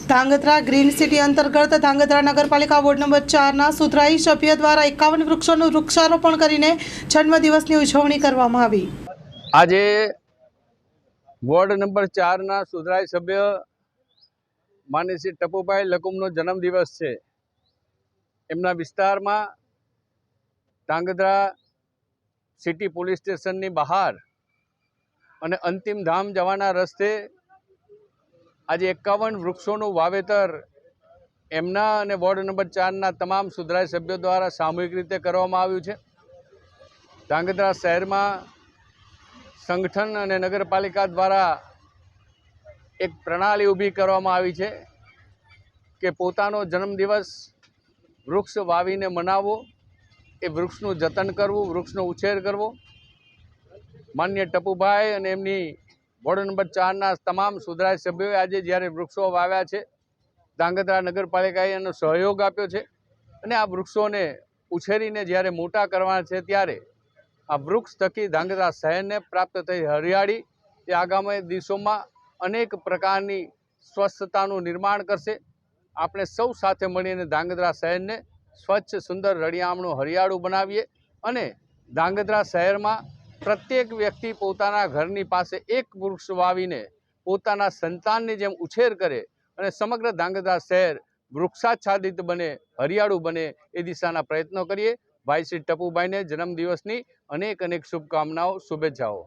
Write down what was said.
Dhrangadhra green city અંતર્ગત ધાંગધ્રા નગરપાલિકા ward number 4ના સુધરાઈ સભ્ય દ્વારા 51 વૃક્ષોનું વૃક્ષારોપણ કરીને જન્મદિવસની ઉજવણી કરવામાં આવી। આજે વોર્ડ નંબર 4ના સુધરાઈ સભ્ય માનનીય શ્રી ટપુભાઈ લકુમનો જન્મદિવસ છે। એમના વિસ્તારમાં ધાંગધ્રા સિટી પોલીસ સ્ટેશનની બહાર અને અંતિમ ધામ જવાના રસ્તે આજે 51 વૃક્ષોનું વાવેતર એમના અને વોર્ડ નંબર 4ના તમામ સુધરાઈ સભ્યો દ્વારા સામૂહિક રીતે કરવામાં આવ્યું છે। ધાંગધ્રા શહેરમાં સંગઠન અને નગરપાલિકા દ્વારા એક પ્રણાલી ઊભી કરવામાં આવી છે કે પોતાનો જન્મદિવસ વૃક્ષ વાવીને મનાવવો, એ વૃક્ષનું જતન કરવું, વૃક્ષનો ઉછેર કરવો। માનનીય ટપુભાઈ અને એમની વોર્ડ નંબર 4ના તમામ સુધરાઈ સભ્યોએ આજે જ્યારે વૃક્ષો વાવ્યા છે, ધાંગધ્રા નગરપાલિકાએ એનો સહયોગ આપ્યો છે અને આ વૃક્ષોને ઉછેરીને જ્યારે મોટા કરવાના છે, ત્યારે આ વૃક્ષ થકી ધાંગધ્રા શહેરને પ્રાપ્ત થઈ હરિયાળી એ આગામી દિવસોમાં અનેક પ્રકારની સ્વચ્છતાનું નિર્માણ કરશે। આપણે સૌ સાથે મળીને ધાંગધ્રા શહેરને સ્વચ્છ, સુંદર, રળિયામણું, હરિયાળું બનાવીએ અને ધાંગધ્રા શહેરમાં પ્રત્યેક વ્યક્તિ પોતાના ઘરની પાસે એક વૃક્ષ વાવીને પોતાના સંતાનની જેમ ઉછેર કરે અને સમગ્ર ધાંગધ્રા શહેર વૃક્ષાચ્છાદિત બને, હરિયાળું બને, એ દિશાના પ્રયત્નો કરીએ। ભાઈ શ્રી ટપુભાઈને જન્મદિવસની અનેક શુભકામનાઓ, શુભેચ્છાઓ।